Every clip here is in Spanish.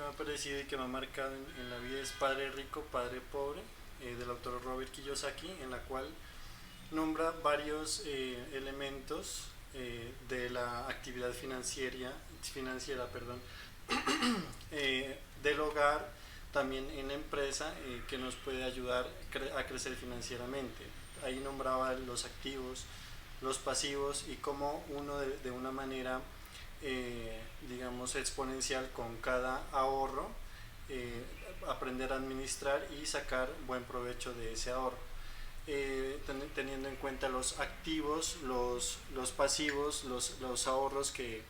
me ha parecido y que me ha marcado en la vida es Padre Rico, Padre Pobre, del autor Robert Kiyosaki, en la cual nombra varios elementos de la actividad financiera perdón, del hogar, también en la empresa, que nos puede ayudar a crecer financieramente. Ahí nombraba los activos, los pasivos y cómo uno de una manera, digamos, exponencial con cada ahorro, eh, aprender a administrar y sacar buen provecho de ese ahorro. Teniendo en cuenta los activos, los pasivos, los ahorros que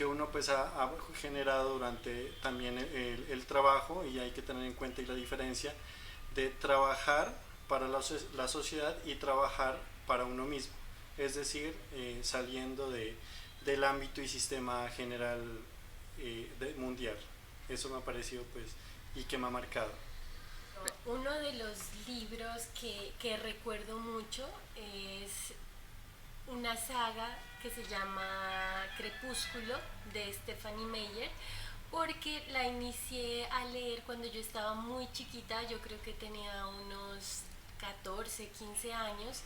uno pues ha generado durante también el trabajo, y hay que tener en cuenta la diferencia de trabajar para la sociedad y trabajar para uno mismo, es decir, saliendo del ámbito y sistema general mundial. Eso me ha parecido pues y que me ha marcado. Uno de los libros que recuerdo mucho es una saga que se llama Crepúsculo de Stephanie Meyer, porque la inicié a leer cuando yo estaba muy chiquita, yo creo que tenía unos 14 15 años,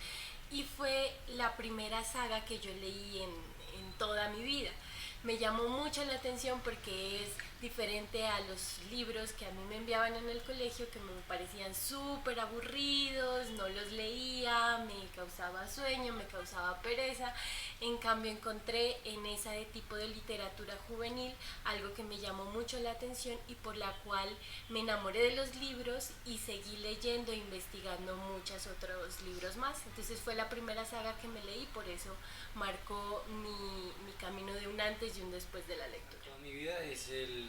y fue la primera saga que yo leí en toda mi vida. Me llamó mucho la atención porque es diferente a los libros que a mí me enviaban en el colegio, que me parecían súper aburridos, no los leía, me causaba sueño, me causaba pereza. En cambio encontré en ese tipo de literatura juvenil algo que me llamó mucho la atención y por la cual me enamoré de los libros y seguí leyendo e investigando muchos otros libros más. Entonces fue la primera saga que me leí, por eso marcó mi camino de un antes y un después de la lectura. Toda mi vida es el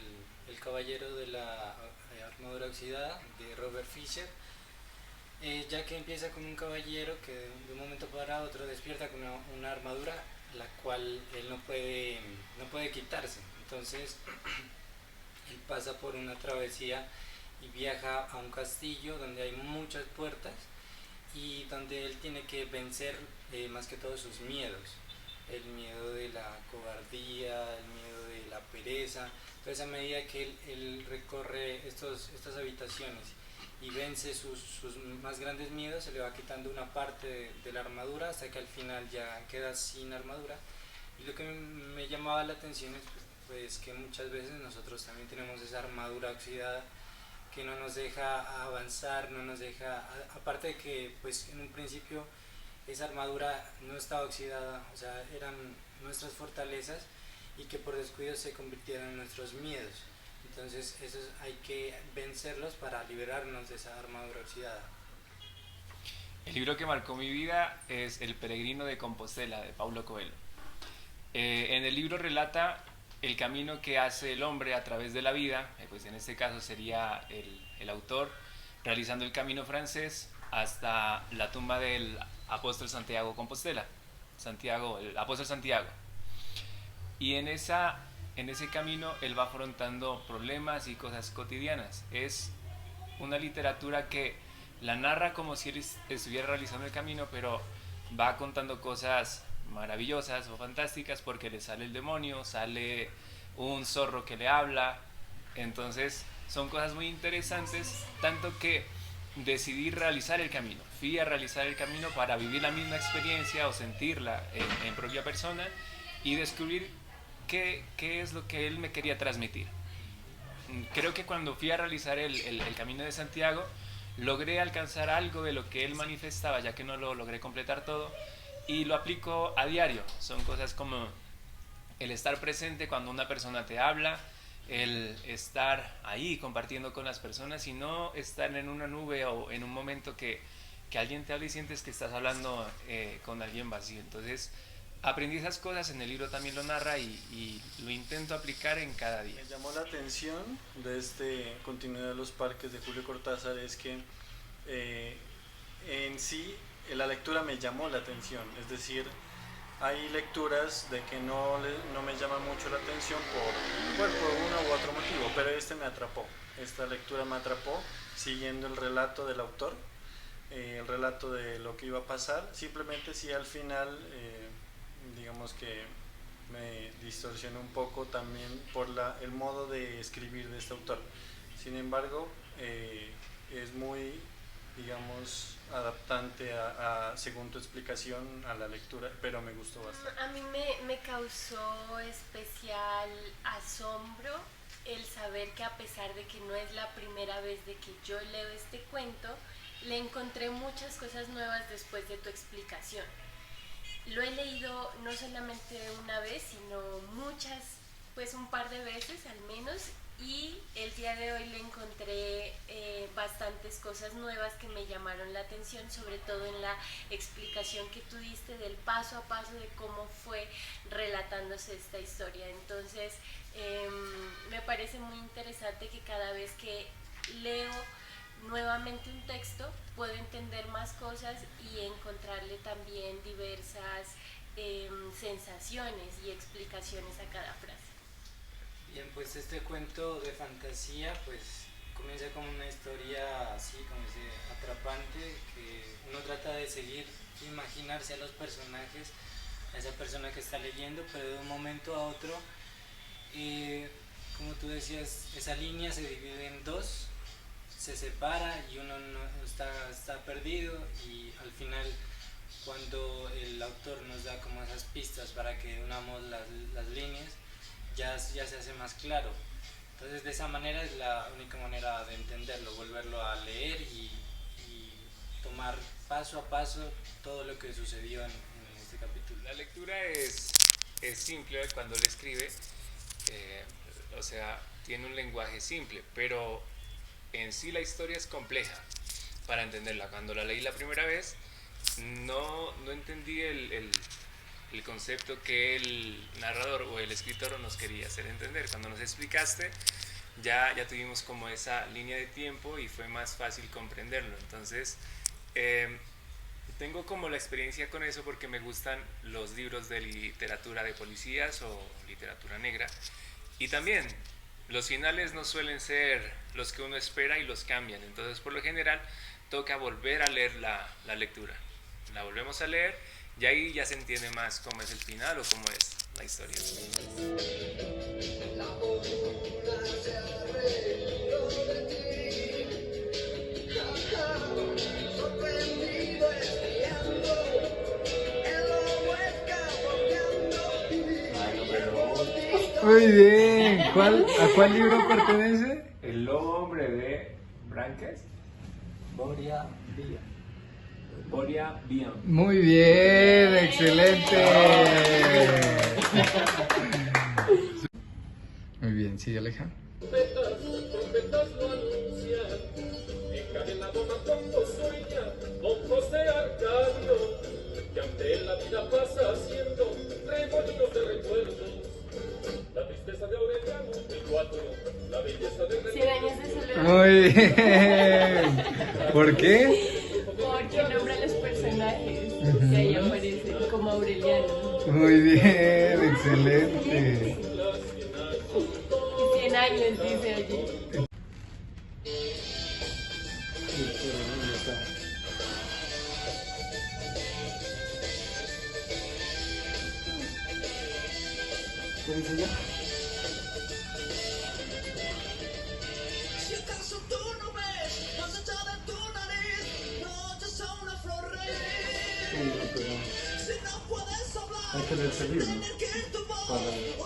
Caballero de la Armadura Oxidada de Robert Fisher, ya que empieza con un caballero que de un momento para otro despierta con una armadura la cual él no puede quitarse. Entonces él pasa por una travesía y viaja a un castillo donde hay muchas puertas y donde él tiene que vencer más que todo sus miedos, el miedo de la cobardía, el miedo de la pereza. Entonces a medida que él recorre estas habitaciones y vence sus más grandes miedos, se le va quitando una parte de la armadura hasta que al final ya queda sin armadura. Y lo que me llamaba la atención es pues que muchas veces nosotros también tenemos esa armadura oxidada que no nos deja avanzar, no nos deja, aparte de que pues en un principio esa armadura no estaba oxidada, o sea, eran nuestras fortalezas y que por descuido se convirtieron en nuestros miedos. Entonces esos hay que vencerlos para liberarnos de esa armadura oxidada. El libro que marcó mi vida es El peregrino de Compostela, de Paulo Coelho. En el libro relata el camino que hace el hombre a través de la vida, pues en este caso sería el autor realizando el camino francés hasta la tumba del apóstol Santiago Compostela, Santiago, el apóstol Santiago. Y en ese camino él va afrontando problemas y cosas cotidianas. Es una literatura que la narra como si él estuviera realizando el camino, pero va contando cosas maravillosas o fantásticas porque le sale el demonio, sale un zorro que le habla. Entonces son cosas muy interesantes, tanto que decidí realizar el camino. Fui a realizar el camino para vivir la misma experiencia o sentirla en propia persona y descubrir qué es lo que él me quería transmitir. Creo que cuando fui a realizar el Camino de Santiago, logré alcanzar algo de lo que él manifestaba, ya que no lo logré completar todo, y lo aplico a diario. Son cosas como el estar presente cuando una persona te habla, el estar ahí compartiendo con las personas y no estar en una nube o en un momento que alguien te habla y sientes que estás hablando con alguien vacío. Entonces aprendí esas cosas, en el libro también lo narra y lo intento aplicar en cada día. Me llamó la atención de este Continuidad de los Parques de Julio Cortázar es que eh, en sí la lectura me llamó la atención, es decir, hay lecturas de que no me llaman mucho la atención bueno, por uno u otro motivo, pero este me atrapó, esta lectura me atrapó siguiendo el relato del autor, el relato de lo que iba a pasar, simplemente si al final, digamos que me distorsiona un poco también por el modo de escribir de este autor. Sin embargo, es muy, digamos, adaptante según tu explicación, a la lectura, pero me gustó bastante. A mí me causó especial asombro el saber que, a pesar de que no es la primera vez de que yo leo este cuento, le encontré muchas cosas nuevas después de tu explicación. Lo he leído no solamente una vez, sino muchas, pues un par de veces al menos, y el día de hoy le encontré bastantes cosas nuevas que me llamaron la atención, sobre todo en la explicación que tú diste del paso a paso de cómo fue relatándose esta historia. Entonces me parece muy interesante que cada vez que leo nuevamente un texto puedo entender más cosas y encontrarle también diversas sensaciones y explicaciones a cada frase. Bien, pues este cuento de fantasía pues comienza como una historia así, como dice, atrapante, que uno trata de seguir, imaginarse a los personajes, a esa persona que está leyendo, pero de un momento a otro, como tú decías, esa línea se divide en dos, se separa y uno no está perdido, y al final, cuando el autor nos da como esas pistas para que unamos las líneas, ya se hace más claro. Entonces, de esa manera es la única manera de entenderlo, volverlo a leer y tomar paso a paso todo lo que sucedió en este capítulo. La lectura es simple cuando él escribe, o sea, tiene un lenguaje simple, pero en sí la historia es compleja para entenderla. Cuando la leí la primera vez, no entendí el concepto que el narrador o el escritor nos quería hacer entender. Cuando nos explicaste, ya tuvimos como esa línea de tiempo y fue más fácil comprenderlo. Entonces, tengo como la experiencia con eso porque me gustan los libros de literatura de policías o literatura negra, y también los finales no suelen ser los que uno espera y los cambian. Entonces, por lo general, toca volver a leer la lectura. La volvemos a leer y ahí ya se entiende más cómo es el final o cómo es la historia. Muy bien. ¿A cuál libro pertenece? El lobo hombre de Branques. Boria Vian. Muy bien, excelente. Muy bien, sigue Aleja. Trompetas lo anuncian, encadenado cuando sueña, con José Arcadio, que ante la vida pasa haciendo remolinos de recuerdos. La tristeza de Aureliano, el 4, la belleza de 100 años de soledad. Muy bien. ¿Por qué? Porque nombra a los personajes que ahí aparecen como Aureliano. Muy bien, excelente. 100 años dice allí. Si acaso tú no ves, más allá de tu nariz, no oyes a una flor reír. Si no puedes hablar, tener que ir tu voz,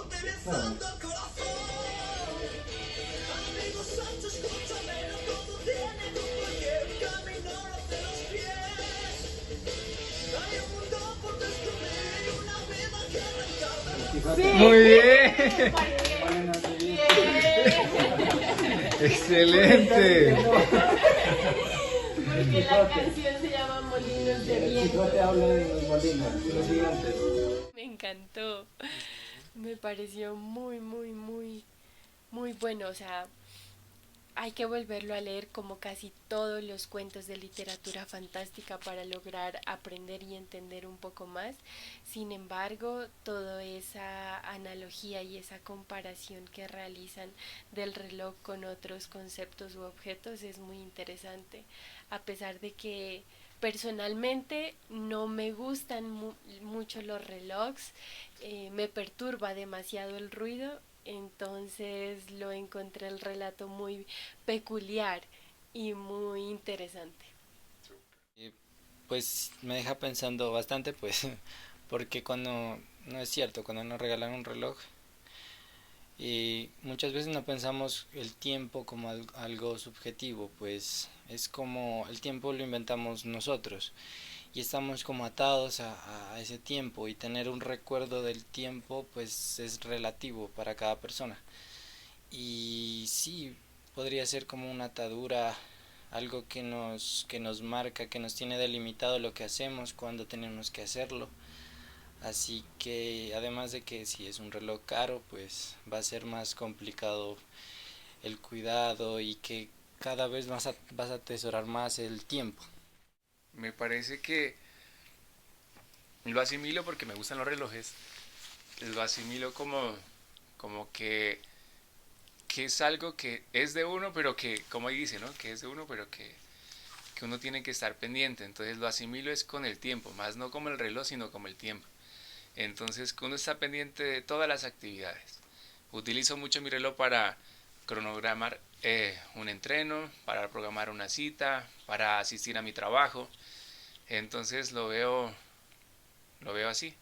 utilizando el corazón. Amigo Sancho, escúchame, no todo tiene cualquier camino hacia los pies. Hay un mundo por descubrir y una vida que arrancar. Muy bien. Excelente. Porque la canción se llama Molinos de Viento. Me encantó. Me pareció muy bueno. O sea, hay que volverlo a leer como casi todos los cuentos de literatura fantástica para lograr aprender y entender un poco más. Sin embargo, toda esa analogía y esa comparación que realizan del reloj con otros conceptos u objetos es muy interesante. A pesar de que Personalmente no me gustan mucho los relojes, me perturba demasiado el ruido, entonces lo encontré el relato muy peculiar y muy interesante. Y, pues me deja pensando bastante, pues, porque cuando, no es cierto, cuando nos regalan un reloj, y muchas veces no pensamos el tiempo como algo subjetivo, pues es como el tiempo lo inventamos nosotros y estamos como atados a ese tiempo, y tener un recuerdo del tiempo pues es relativo para cada persona. Y sí, podría ser como una atadura, algo que nos marca, que nos tiene delimitado lo que hacemos, cuando tenemos que hacerlo. Así que además de que si es un reloj caro, pues va a ser más complicado el cuidado, y que cada vez vas a atesorar más el tiempo. Me parece que lo asimilo porque me gustan los relojes. Lo asimilo como que es algo que es de uno, pero que, como ahí dice, ¿no? Que es de uno, pero que uno tiene que estar pendiente. Entonces lo asimilo es con el tiempo, más no como el reloj, sino como el tiempo. Entonces uno está pendiente de todas las actividades. Utilizo mucho mi reloj para cronogramar un entreno, para programar una cita, para asistir a mi trabajo. Entonces lo veo así.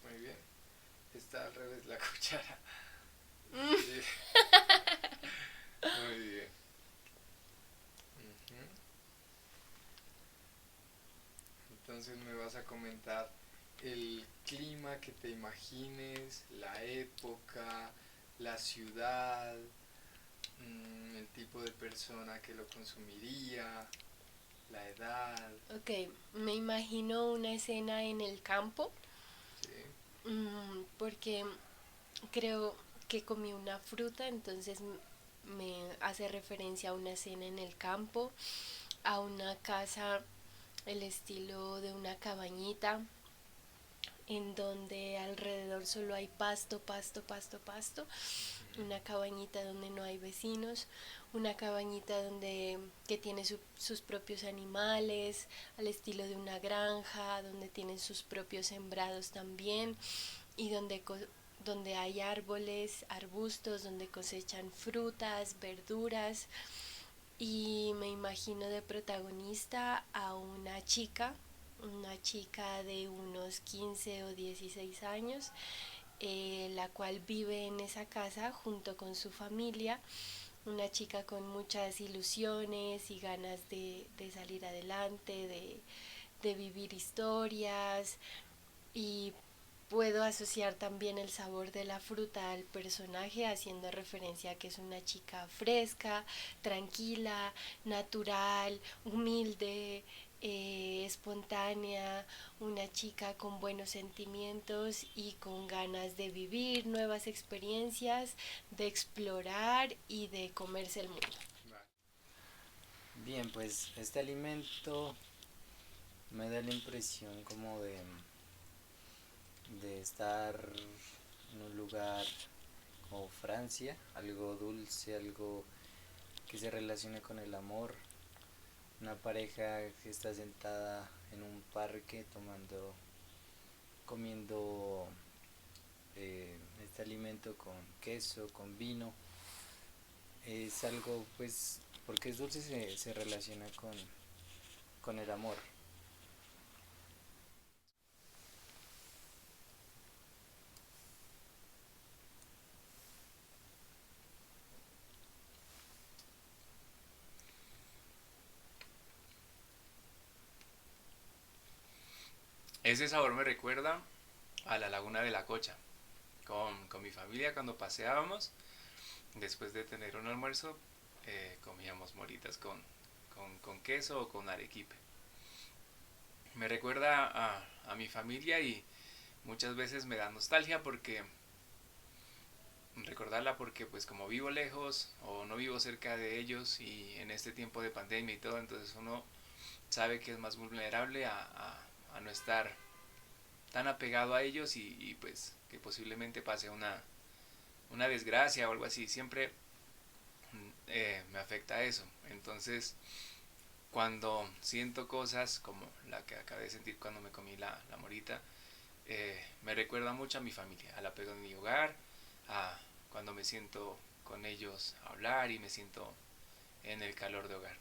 Muy bien. Está al revés la cuchara. Sí. Muy bien. Ujú. Entonces me vas a comentar el clima que te imagines, la época, la ciudad, el tipo de persona que lo consumiría, la edad. Ok, me imagino una escena en el campo, Sí. porque creo que comí una fruta, entonces me hace referencia a una escena en el campo, a una casa, el estilo de una cabañita, en donde alrededor solo hay pasto, pasto, pasto, pasto, una cabañita donde no hay vecinos, una cabañita donde que tiene sus propios animales, al estilo de una granja, donde tienen sus propios sembrados también, y donde hay árboles, arbustos, donde cosechan frutas, verduras, y me imagino de protagonista a una chica de unos 15 o 16 años, la cual vive en esa casa junto con su familia, una chica con muchas ilusiones y ganas de salir adelante, de vivir historias, y puedo asociar también el sabor de la fruta al personaje, haciendo referencia a que es una chica fresca, tranquila, natural, humilde, espontánea, una chica con buenos sentimientos y con ganas de vivir nuevas experiencias, de explorar y de comerse el mundo. Bien, pues este alimento me da la impresión como de estar en un lugar como Francia, algo dulce, algo que se relacione con el amor, una pareja que está sentada en un parque comiendo este alimento con queso, con vino. Es algo, pues, porque es dulce, se relaciona con el amor. Ese sabor me recuerda a la laguna de la Cocha. Con mi familia cuando paseábamos, después de tener un almuerzo, comíamos moritas con queso o con arequipe. Me recuerda a mi familia y muchas veces me da nostalgia porque recordarla porque pues como vivo lejos o no vivo cerca de ellos y en este tiempo de pandemia y todo, entonces uno sabe que es más vulnerable a no estar tan apegado a ellos y pues que posiblemente pase una desgracia o algo así. Siempre me afecta eso. Entonces cuando siento cosas como la que acabé de sentir cuando me comí la morita, me recuerda mucho a mi familia, al apego en mi hogar, a cuando me siento con ellos a hablar y me siento en el calor de hogar.